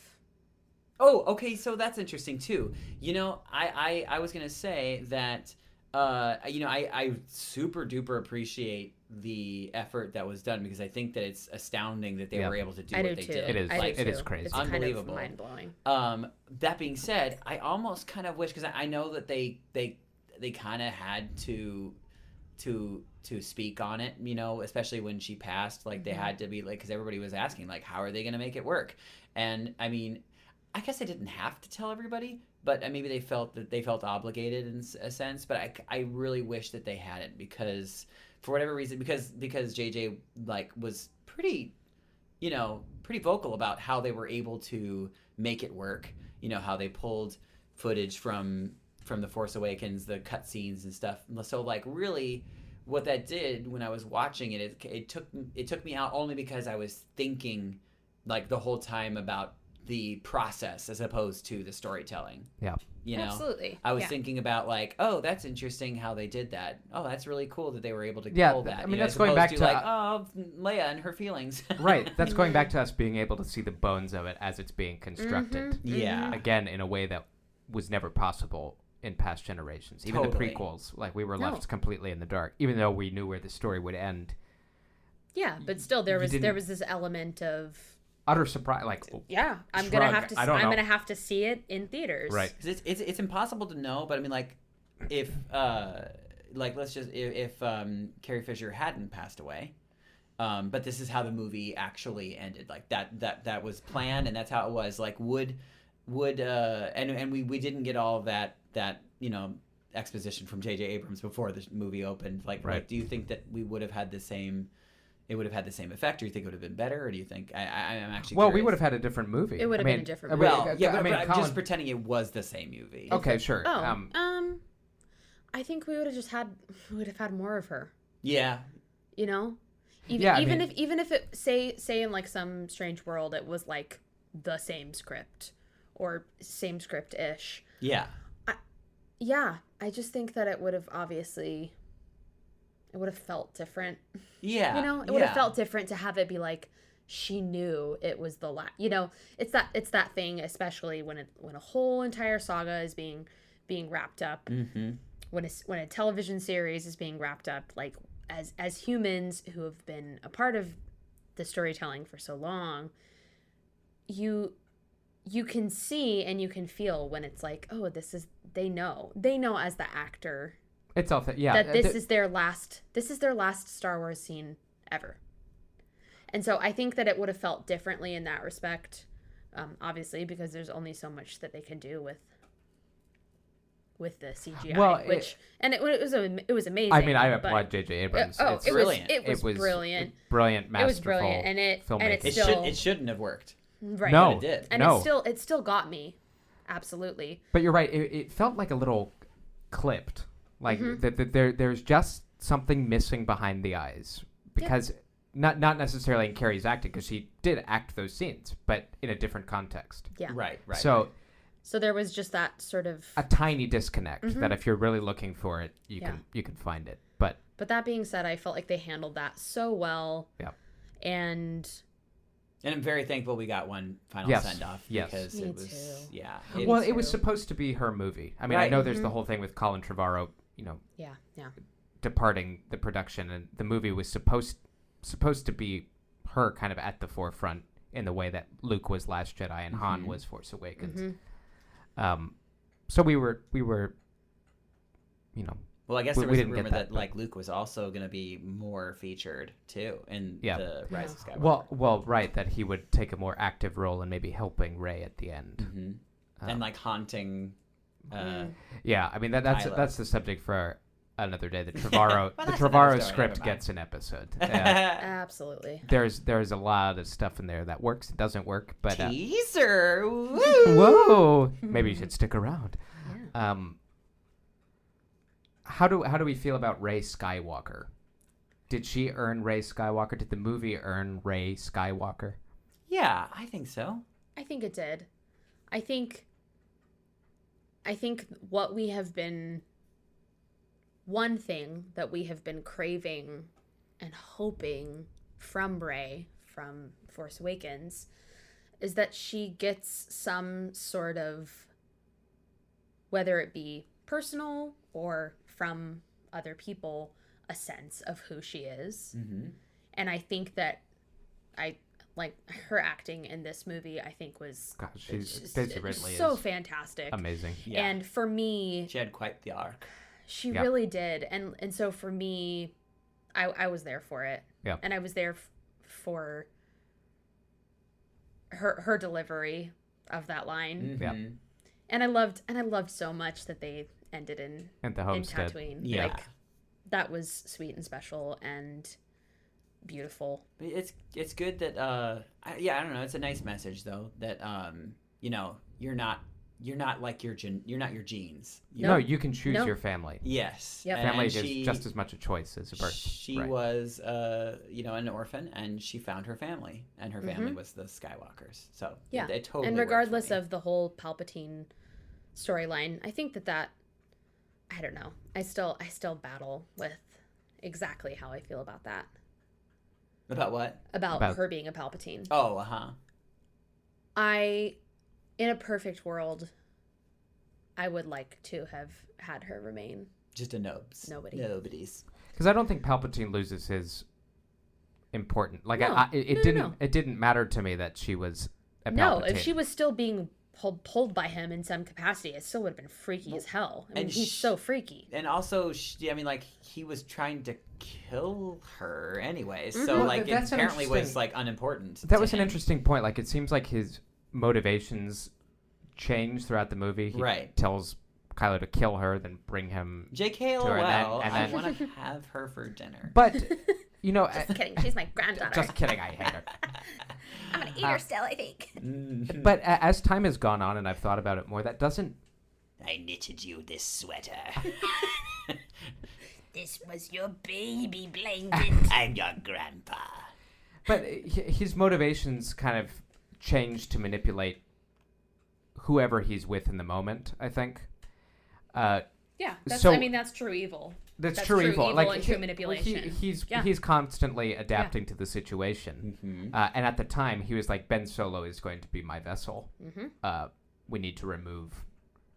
Oh, okay, so that's interesting too. You know, I was gonna say that I super duper appreciate the effort that was done because I think that it's astounding that they Yeah. were able to do I what do they too. did. It is. I do Like, it is too. crazy. It's kind of Unbelievable. mind blowing. That being said, I almost kind of wish because I know that they kind of had to speak on it, you know, especially when she passed. Like they had to be like because everybody was asking like, how are they going to make it work? And I mean, I guess I didn't have to tell everybody, but maybe they felt obligated in a sense. But I really wish that they hadn't because for whatever reason because JJ like was pretty vocal about how they were able to make it work. You know, how they pulled footage from The Force Awakens, the cutscenes and stuff. So like really what that did when I was watching it took me out only because I was thinking like the whole time about the process as opposed to the storytelling. Yeah. You know, Absolutely. I was Yeah. thinking about like, oh, that's interesting how they did that. Oh, that's really cool that they were able to Yeah, pull that. I mean, you know, that's as going opposed back to, like, oh, Leia and her feelings. Right. That's going back to us being able to see the bones of it as it's being constructed. Yeah. Again, in a way that was never possible in past generations. Even Totally. the prequels, like we were No. left completely in the dark, even though we knew where the story would end. Yeah, but still there didn't- was this element of Utter surprise, like yeah, I'm Shrug. gonna have to I don't know. I'm gonna have to see it in theaters. right. 'Cause it's impossible to know, but I mean, like, if like let's just if Carrie Fisher hadn't passed away, but this is how the movie actually ended. Like that was planned, and that's how it was. Like would and we didn't get all of that exposition from J.J. Abrams before the movie opened. Like, Right. like, do you think that we would have had the same? It would have had the same effect, or do you think it would have been better, or do you think I'm actually? Well, we curious. would have had a different movie. It would have I been a mean, different I movie. mean, Well, yeah, I but mean, I'm Colin- just pretending it was the same movie. Okay, sure. Oh, I think we would have had more of her. Yeah. You know, Yeah, I even mean- if it say in like some strange world it was like the same script or same script ish. Yeah. Yeah, I just think that it would have felt different. Yeah. You know, it would have felt different to have it be like she knew it was the last. You know, it's that thing, especially when a whole entire saga is being wrapped up. Mm-hmm. When a television series is being wrapped up, like as humans who have been a part of the storytelling for so long, you can see and you can feel when it's like, oh, they know as the actor It's all that this is their last Star Wars scene ever. And so I think that it would have felt differently in that respect, obviously, because there's only so much that they can do with the CGI. Well, it was amazing. I mean, I applaud J.J. Abrams. It's brilliant. It was brilliant. Brilliant, masterful. It was brilliant, and filmmaking. It shouldn't have worked. Right. No, But it did. And no. it still got me, absolutely. But you're right. It felt like a little clipped. Like there's just something missing behind the eyes because not necessarily in Carrie's acting, because she did act those scenes, but in a different context. Yeah. Right. So there was just that sort of a tiny disconnect that if you're really looking for it, you can find it. But that being said, I felt like they handled that so well. Yeah. And I'm very thankful we got one final send off because Me it was too. it was supposed to be her movie. I mean, I know there's the whole thing with Colin Trevorrow, departing the production, and the movie was supposed to be her kind of at the forefront in the way that Luke was Last Jedi and Han was Force Awakens. So we were, Well, I guess we there was a didn't get rumor that, that like Luke was also going to be more featured too in the Rise of Skywalker. well, right, that he would take a more active role in maybe helping Rey at the end, and like haunting. Yeah, I mean that's Kylo. the subject for another day. The Trevorrow Well, the that's Trevorrow another story, script never mind. gets an episode. absolutely. There's a lot of stuff in there that works, it doesn't work, but Teaser. Woo! whoa, maybe you should stick around. Yeah. How do we feel about Rey Skywalker? Did she earn Rey Skywalker? Did the movie earn Rey Skywalker? Yeah, I think so. I think it did. I think what we have been, one thing that we have been craving and hoping from Rey from Force Awakens is that she gets some sort of, whether it be personal or from other people, a sense of who she is. And I think that her acting in this movie, I think was Daisy Ridley so is fantastic, amazing. Yeah. And for me, She had quite the arc. she really did, and so for me, I was there for it. Yeah. And I was there for her delivery of that line. Yeah. And I loved so much that they ended in the homestead. Tatooine. Yeah. Like, that was sweet and special and beautiful. But it's good that I don't know, it's a nice message though that you're not like you're not your genes. No, you can choose No. your family. Yes. Yep. Family And is just as much a choice as a birth. She right. was an orphan, and she found her family, and her family was the Skywalkers. So Yeah. it totally and worked for regardless me. of the whole Palpatine storyline, I think that I don't know. I still battle with exactly how I feel about that. About what? About her being a Palpatine. Oh, In a perfect world, I would like to have had her remain just a nobs. Nobody. Nobodies. Because I don't think Palpatine loses his important. Like No. it didn't matter to me that she was a Palpatine. No, if she was still being pulled by him in some capacity, it still would have been freaky as hell. I mean, he's so freaky. And also, he was trying to kill her anyways. So, Well, like, it that's an apparently was, interesting- like, unimportant. That to was an him. interesting point. Like, it seems like his motivations change throughout the movie. He Right. tells Kylo to kill her, then bring him. JK, to her, lol, and I then- want to have her for dinner. But, Just kidding. She's my granddaughter. just kidding. I hate her. I'm gonna eat her still, I think. But as time has gone on and I've thought about it more, that doesn't. I knitted you this sweater. This was your baby blanket. I'm your grandpa. But his motivations kind of change to manipulate whoever he's with in the moment, I think. Yeah, So- that's true evil. That's true evil. Like and true manipulation. He's constantly adapting to the situation. And at the time, he was like, Ben Solo is going to be my vessel. We need to remove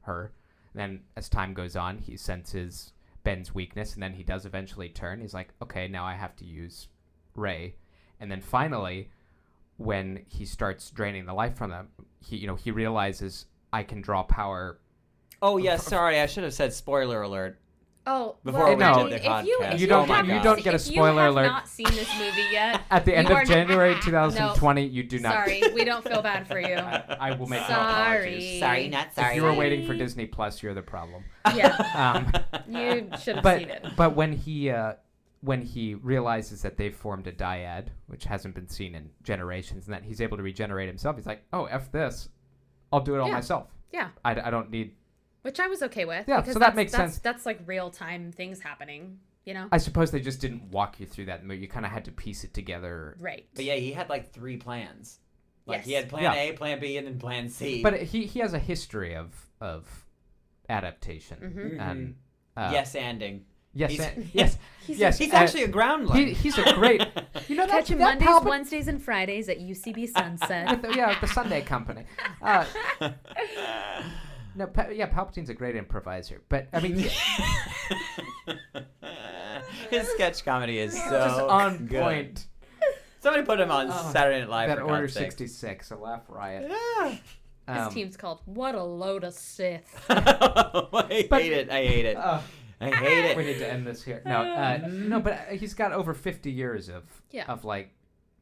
her. And then as time goes on, he senses Ben's weakness, and then he does eventually turn. He's like, okay, now I have to use Rey. And then finally, when he starts draining the life from them, he realizes I can draw power. Oh yeah, sorry, I should have said spoiler alert. Oh, Before well, we I did mean, the if podcast. you Oh my haven't- God. You don't get a spoiler alert. If you have not seen this movie yet, At the end you of are- January 2020, you do not. Sorry, we don't feel bad for you. I will make no Sorry. apologies. Sorry, not sorry. If you were waiting for Disney Plus, you're the problem. Yeah, you should have seen it. But when he realizes that they've formed a dyad, which hasn't been seen in generations, and that he's able to regenerate himself, he's like, "Oh, f this, I'll do it all myself. Yeah, I don't need." which I was okay with. Yeah, because so that makes sense. That's like real time things happening. I suppose they just didn't walk you through that. You kind of had to piece it together. Right. But yeah, he had like 3 plans. Like Yes. he had plan A, plan B, and then plan C. But he has a history of adaptation and yes-anding. yes, He's- yes, yes. He's actually a groundling. He's a great. You know Catch him that Mondays, Wednesdays, and Fridays at UCB Sunset. with the Sunday Company. No, Palpatine's a great improviser, but I mean, His sketch comedy is so just on good. point. Somebody put him on Saturday Night Live. That for Order God's sake. 66, a laugh riot. Yeah. His team's called What a Load of Sith. I hate it. I hate it. I hate it. We need to end this here. No, but he's got over 50 years of like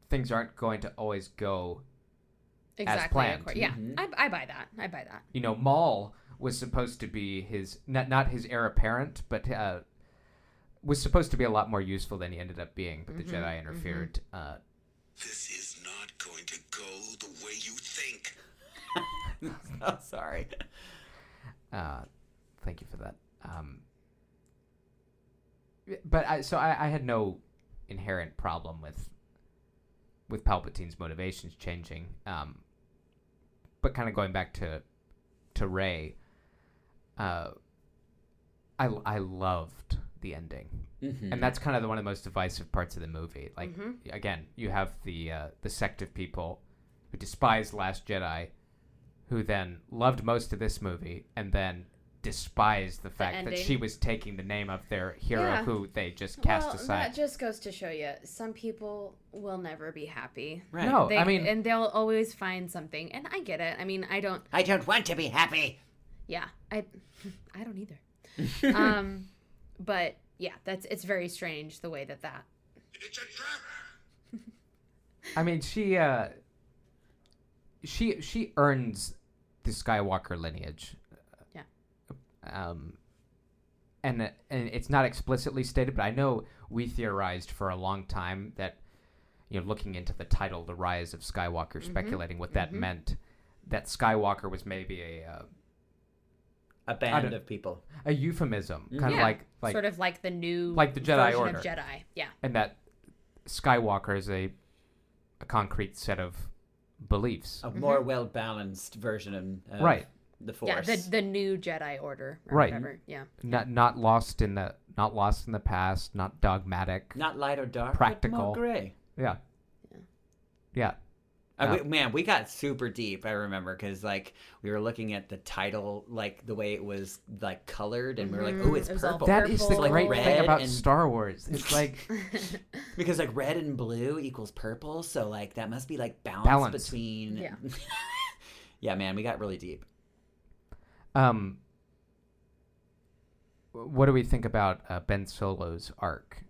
things aren't going to always go Exactly. as planned. Of course. Yeah, I buy that. I buy that. Maul was supposed to be his not his heir apparent, but was supposed to be a lot more useful than he ended up being. But the Jedi interfered. This is not going to go the way you think. Oh, sorry. Thank you for that. But I had no inherent problem with Palpatine's motivations changing. But kind of going back to Rey, I loved the ending, and that's kind of one of the most divisive parts of the movie. Like again, you have the sect of people who despised Last Jedi, who then loved most of this movie, and then despised the fact that ending. she was taking the name of their hero who they just cast aside. That just goes to show you, some people will never be happy. Right. No, And they'll always find something, and I get it. I mean, I don't want to be happy. Yeah, I don't either. But yeah, it's very strange the way that. It's a trap. I mean, she earns the Skywalker lineage. Yeah. And it's not explicitly stated, but I know we theorized for a long time that, looking into the title, The Rise of Skywalker, speculating what that meant, that Skywalker was maybe A band of people. a euphemism, kind of like sort of like the new like the Jedi version Order. of Jedi. Yeah. and that Skywalker is a concrete set of beliefs. A more well-balanced version of Right. the Force. Yeah, the new Jedi Order. Or Right. Whatever. Yeah. Not lost in the past, not dogmatic. Not light or dark, Practical. but more gray. Yeah. We got super deep. I remember because we were looking at the title, the way it was colored, and we were like, "Oh, it's It was all purple." That is the Purple. great Red thing about and- Star Wars. It's like Because red and blue equals purple, so that must be balance, Balance. between. Yeah. Yeah, man, we got really deep. what do we think about Ben Solo's arc?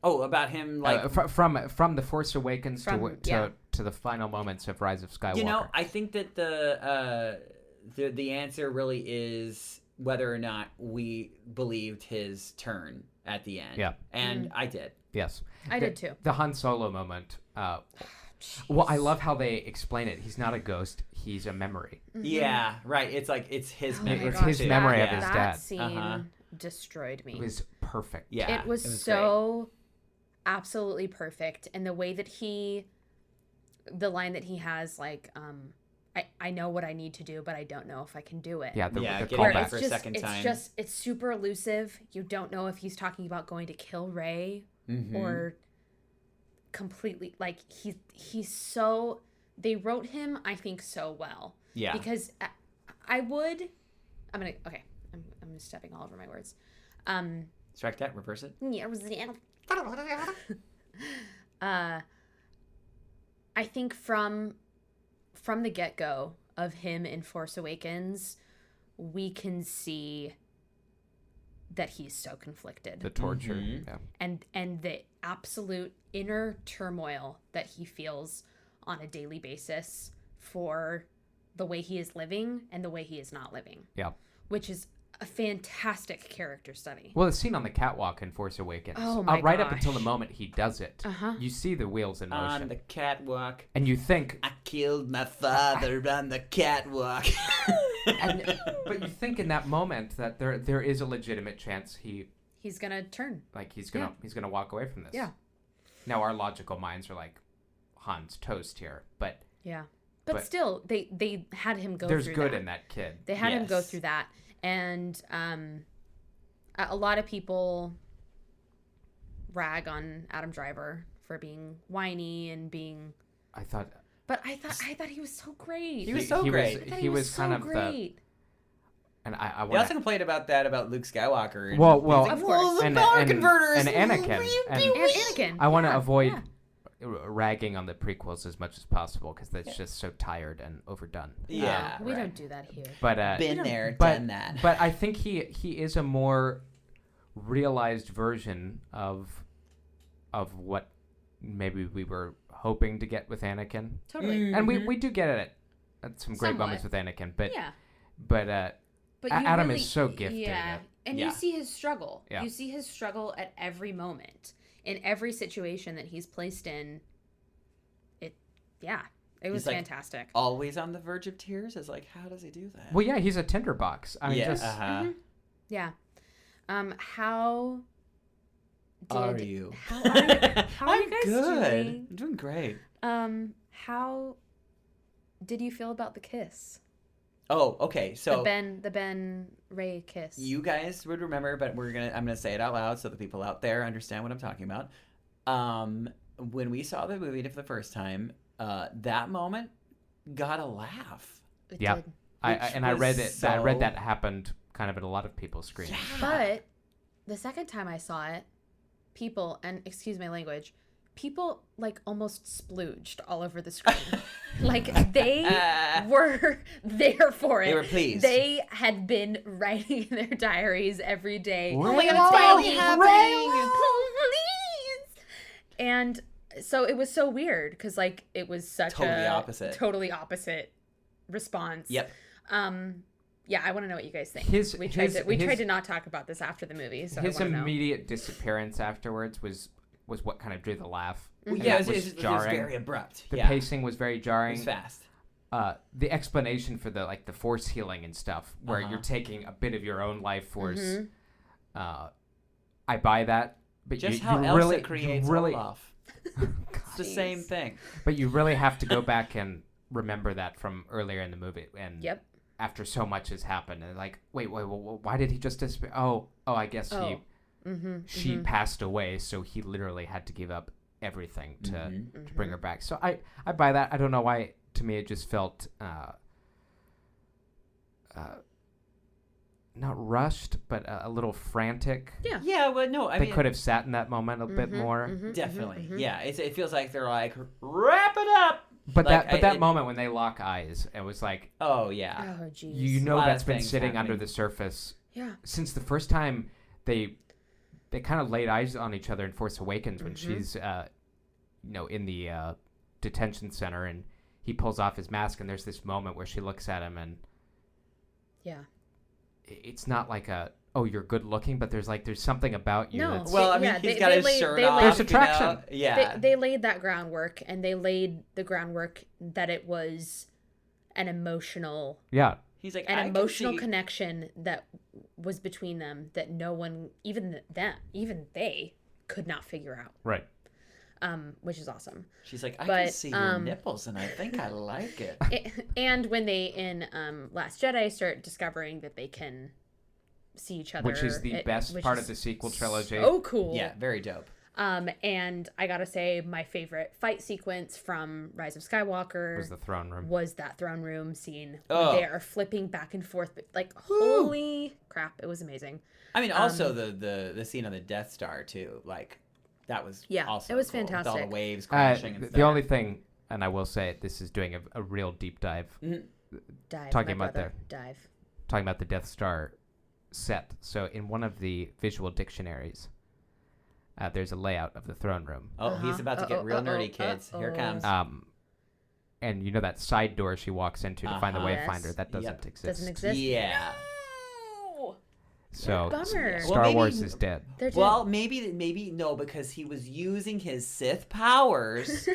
Oh, about him From the Force Awakens to the final moments of Rise of Skywalker. I think that the answer really is whether or not we believed his turn at the end. Yeah. And I did. Yes, I did too. The Han Solo moment. Well, I love how they explain it. He's not a ghost. He's a memory. Yeah, right. It's his memory. It's his too. memory of Yeah. his That dad. scene destroyed me. It was perfect. Yeah. It was so absolutely perfect, and the way that the line that he has, I know what I need to do, but I don't know if I can do it. Yeah, the getting Where back callback. for a second time. it's super elusive. You don't know if he's talking about going to kill Rey or completely, like, he's so, they wrote him, I think, so well. Yeah. Because I'm stepping all over my words. Strike that, reverse it. I think from the get-go of him in Force Awakens, we can see that he's so conflicted. The torture. Yeah. And the absolute inner turmoil that he feels on a daily basis for the way he is living and the way he is not living. Yeah. Which is a fantastic character study. Well, the scene on the catwalk in Force Awakens. Oh my right up gosh. until the moment he does it. Uh-huh. You see the wheels in motion. On the catwalk. And you think... I killed my father on the catwalk. but you think in that moment that there is a legitimate chance He's gonna turn. like he's gonna walk away from this. Yeah. Now our logical minds are like, Han's toast here, but Yeah. But still, they had him go there's through good that. in that kid. They had him go Yes. through that. And a lot of people rag on Adam Driver for being whiny and being... I thought But I thought he was so great. He was so great. I thought He was so kind of great. and I We also want complained about Luke Skywalker. And Well, he was like, of course. "Well, the and power and, converters. and Anakin. And Anakin. I want to Yeah, avoid yeah. ragging on the prequels as much as possible because that's just so tired and overdone. Yeah, We right. don't do that here. But Been there, but, done that. But I think he is a more realized version of what maybe we were hoping to get with Anakin. Totally. And we do get it at some great Somewhat. moments with Anakin, but Yeah. but But you Adam really, is so gifted. Yeah. And Yeah. you see his struggle. Yeah. You see his struggle at every moment. In every situation that he's placed in. It was He's, like, fantastic. Always on the verge of tears. Is like, how does he do that? Well, yeah, he's a tinderbox. I mean, yeah. just Yeah. How did Are you? How are you? How are I'm you guys good. doing? I'm doing great. How did you feel about the kiss? Oh, okay. So The Ben Ray kiss. you guys would remember, but I'm gonna say it out loud so the people out there understand what I'm talking about. When we saw the movie for the first time, that moment got a laugh. It Yeah. did. I read it. I so- read that happened kind of in a lot of people's screens. But the second time I saw it, people, and excuse my language, people like almost splooged all over the screen. Like they were there for it. They were pleased. They had been writing in their diaries every day. Oh my God, it's finally happening! Please! And so it was so weird because like it was such Totally a opposite. totally opposite response. Yep. Yeah, I want to know what you guys think. His- we tried his- to not talk about this after the movie, so His I want to know. immediate disappearance afterwards was what kind of drew the laugh. Well, And yeah, that it was jarring. very abrupt. The yeah. pacing was very It jarring. was fast. The explanation for the force healing and stuff, where Uh-huh. you're taking a bit of your own life force. Mm-hmm. I buy that, but Just you, how you Elsa really, creates you really, Olaf. It's the same thing. but you really have to go back and remember that from earlier in the movie. And Yep. after so much has happened, and like, wait, why did he just disappear? Oh, I guess she passed away, so he literally had to give up everything to bring her back. So I buy that. I don't know why. To me, it just felt not rushed, but a little frantic. Yeah. Yeah, well, no, I They mean, could have sat in that moment a bit more. definitely. Yeah, it feels like they're like, wrap it up. But Like, that moment when they lock eyes, it was like, Oh yeah. Oh, jeez. you know, lot of that's been things sitting under happening. the surface Yeah. since the first time they kind of laid eyes on each other in Force Awakens when she's in the detention center and he pulls off his mask and there's this moment where she looks at him and Yeah. it's not like you're good looking, but there's something about you No. that's Well, I mean, Yeah, he's they- got they his laid- shirt they off. laid- There's you attraction. know? Yeah. They laid that groundwork, and they laid the groundwork that it was an emotional He's like, an I can emotional see- connection that was between them that no one, even they, could not figure out. right. which is awesome. She's like, I But, can see your nipples, and I think I like it. And when they in Last Jedi start discovering that they can see each other, Which is the best which part is of the sequel trilogy. So cool. Yeah, very dope. And I gotta say, my favorite fight sequence from Rise of Skywalker Was the throne room. was that throne room scene Oh. where they are flipping back and forth. Like, holy crap, it was amazing. I mean, also the scene on the Death Star too. Like, that was also it was cool, with all fantastic. the waves crashing and stuff. The only thing, and I will say, this is doing a real deep dive. Dive, Talking my about brother, dive. Talking about the Death Star set. So in one of the visual dictionaries, there's a layout of the throne room. Oh, he's about to get real nerdy, kids. Here it comes. And you know that side door she walks into to find the Wayfinder? Yes. That doesn't Yep. exist. Doesn't exist. Yeah. No! So Bummer. Star Well, maybe- Wars is dead. They're just- Well, maybe no, because he was using his Sith powers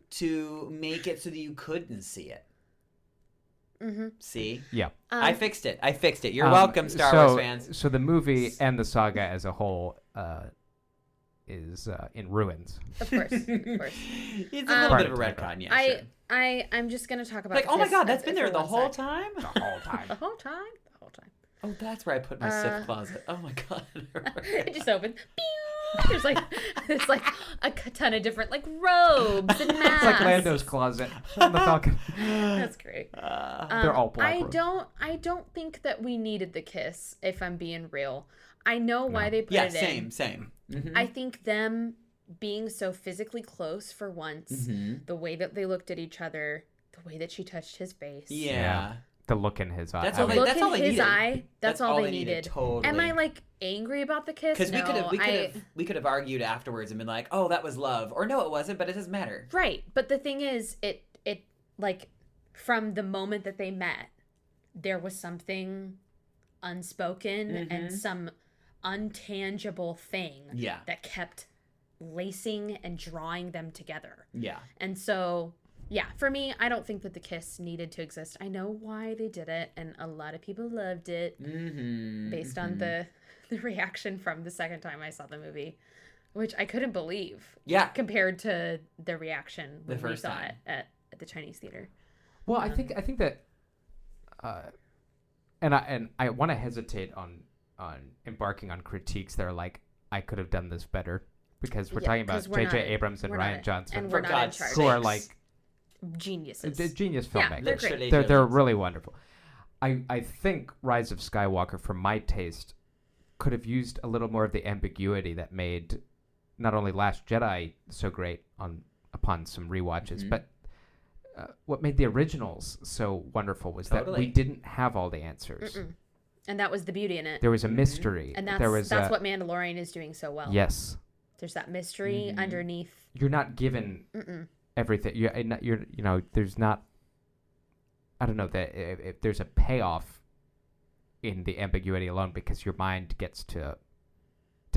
to make it so that you couldn't see it. See? Yeah. I fixed it. You're welcome, Star Wars fans. So the movie and the saga as a whole is in ruins. Of course. It's a little bit of a Prototype. retcon, yeah. Sure. I'm just gonna talk about Like, the oh my kiss god, that's as- been for there the one whole sec. time? The whole time. The whole time. Oh, that's where I put my Sith closet. Oh my god. It just opened. Pew! There's like a ton of different like robes and masks. It's like Lando's closet on the Falcon. That's great. They're all black robes. I don't think that we needed the kiss. If I'm being real, I know why they put Yeah, it in. same. Mhm. I think them being so physically close for once, the way that they looked at each other, the way that she touched his face. Yeah. The look in his eye. That's I all mean, they- Look that's in all they his needed. eye. That's all they needed. needed. Totally. Am I like angry about the kiss? Because No, we could have argued afterwards and been like, oh, that was love, or no, it wasn't, but it doesn't matter. Right, but the thing is, it like from the moment that they met, there was something unspoken and some untangible thing Yeah. that kept lacing and drawing them together. Yeah. And so, yeah, for me, I don't think that the kiss needed to exist. I know why they did it, and a lot of people loved it based on the reaction from the second time I saw the movie, which I couldn't believe. Yeah. Compared to the reaction when The we first saw time. it at the Chinese theater. Well, I think that, and I want to hesitate on embarking on critiques that are like, I could have done this better, because we're talking about 'cause we're J.J. not- Abrams and we're Ryan not- Johnson, and we're For not in God's charge. who are sakes. like Geniuses. genius Yeah, filmmakers. they're great. Literally They're geniuses. really wonderful. I think Rise of Skywalker, for my taste, could have used a little more of the ambiguity that made not only Last Jedi so great upon some rewatches, but what made the originals so wonderful was that Totally. we didn't have all the answers. And that was the beauty in it. There was a mystery. And there was that's what Mandalorian is doing so well. Yes, There's that mystery underneath. you're not given everything. There's not. I don't know that if there's a payoff in the ambiguity alone, because your mind gets to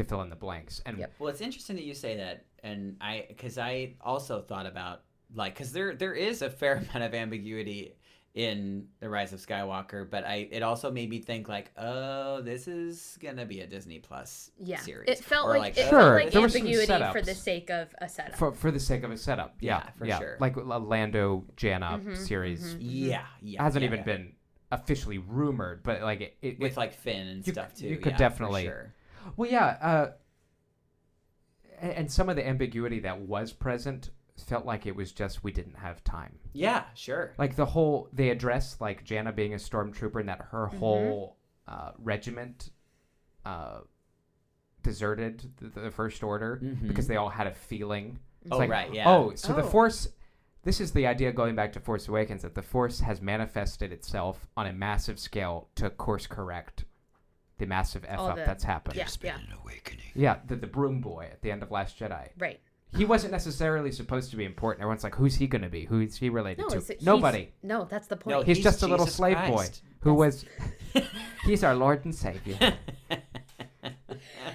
fill in the blanks. And Yep. Well, it's interesting that you say that, and because I also thought about, like, because there is a fair amount of ambiguity in the Rise of Skywalker, but it also made me think, like, oh, this is gonna be a Disney Plus series. It felt Or like Sure, there was some ambiguity for setups. the sake of a setup. for the sake of a setup, Yeah, for sure. like a Lando Janna series yeah, hasn't even been officially rumored, but like it with like Finn and you- stuff too. you could yeah, definitely- For sure. Well, yeah, and some of the ambiguity that was present felt like it was just we didn't have time. Yeah, sure. Like they addressed like Janna being a stormtrooper and that her whole regiment deserted the First Order because they all had a feeling. It's Oh, like, right, yeah. Oh, so the Oh. Force. This is the idea going back to Force Awakens, that the Force has manifested itself on a massive scale to course correct the massive F All up the- that's happened. Yeah, yeah, An awakening. Yeah, the broom boy at the end of Last Jedi. right. He wasn't necessarily supposed to be important. Everyone's like, who's he going to be? Who's he related No, to? Nobody. No, that's the point. No, He's just a little Jesus slave Christ. boy who was. He's our Lord and Savior.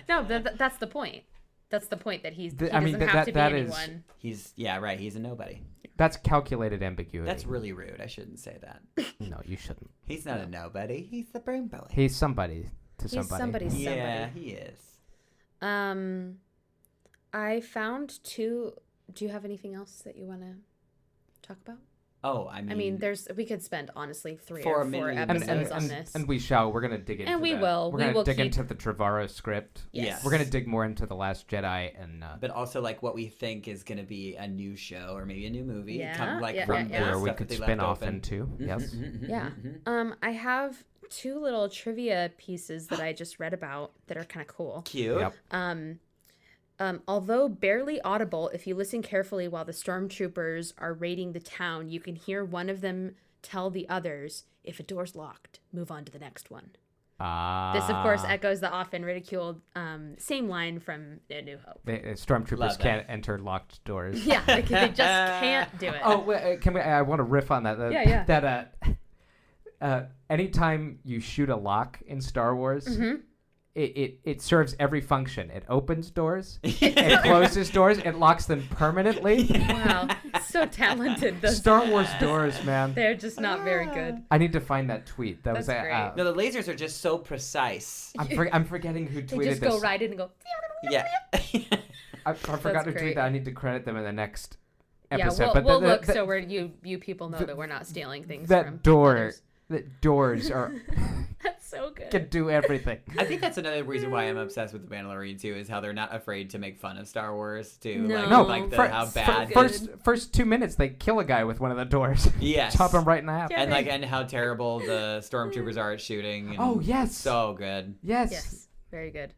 No, that's the point. That's the point that he I doesn't mean, have to be that is- anyone. He's a nobody. That's calculated ambiguity. That's really rude. I shouldn't say that. No, you shouldn't. He's not a nobody. He's the broom boy. He's somebody to He's somebody. Yeah, he is. I found two do you have anything else that you want to talk about? Oh, I mean, we could spend honestly 3 4 or 4 million episodes on this. And we shall. We're gonna dig into. And we that. will. We're We gonna will dig keep- into the Trevorrow script. Yes. We're gonna dig more into the Last Jedi and. but also like what we think is going to be a new show or maybe a new movie. Yeah, Come, like yeah, from yeah, the where we stuff could that they spin left off open. into. Yes. Yeah. I have 2 little trivia pieces that I just read about that are kind of cool. Cute. Yep. Although barely audible, if you listen carefully while the stormtroopers are raiding the town, you can hear one of them tell the others, "If a door's locked, move on to the next one." This, of course, echoes the often ridiculed same line from A New Hope. Stormtroopers Love that. can't enter locked doors. Yeah, they just can't do it. Oh, wait, can we? I want to riff on that. Yeah. That anytime you shoot a lock in Star Wars, it serves every function. It opens doors, it closes doors, it locks them permanently. Wow, so talented. Those Star Wars doors, man. They're just not very good. I need to find that tweet. That was That's great. No, the lasers are just so precise. I'm forgetting who They tweeted just this. go right in and go. Yeah. I forgot to great. tweet that. I need to credit them in the next Yeah, episode. we'll look so you people know that we're not stealing things from that door. others. The doors are That's so good. can do everything. I think that's another reason why I'm obsessed with the Mandalorian too, is how they're not afraid to make fun of Star Wars too. No. No, like fir- how fir- bad. first 2 minutes they kill a guy with one of the doors. Yes. Chop him right in half. Yeah. and like and how terrible the stormtroopers are at shooting. And Oh, yes. so good. Yes. Yes, very good.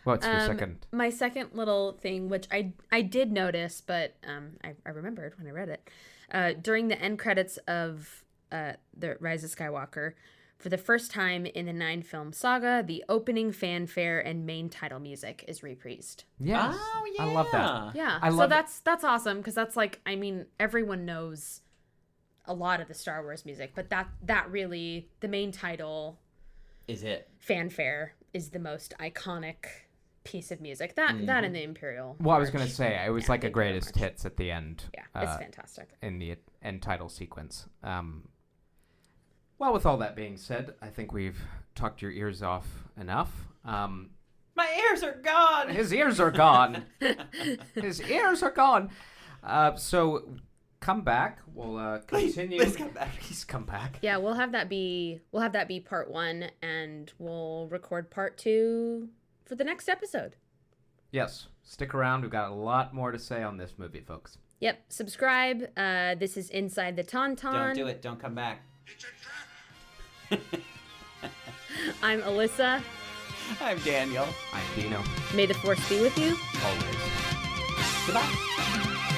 What's your second? My second little thing, which I did notice, but I remembered when I read it, during the end credits of the Rise of Skywalker, for the first time in the 9-film saga, the opening fanfare and main title music is reprised. Yes. Oh, yeah. I love that. Yeah, I so love that's awesome because that's like, I mean, everyone knows a lot of the Star Wars music, but that really, the main title Is it? fanfare is the most iconic piece of music. That and the Imperial. Well, I was March. going to say, it was Yeah, like a Imperial greatest March. hits at the end. Yeah, it's fantastic. In the end title sequence. Well, with all that being said, I think we've talked your ears off enough. My ears are gone. His ears are gone. His ears are gone. So come back. We'll continue. Please come back. Please come back. Yeah, we'll have that be part 1, and we'll record part 2 for the next episode. Yes. Stick around. We've got a lot more to say on this movie, folks. Yep, subscribe. This is Inside the Tauntaun. Don't do it. Don't come back. It's a trap. I'm Alyssa. I'm Daniel. I'm Dino. May the Force be with you. Always. Goodbye.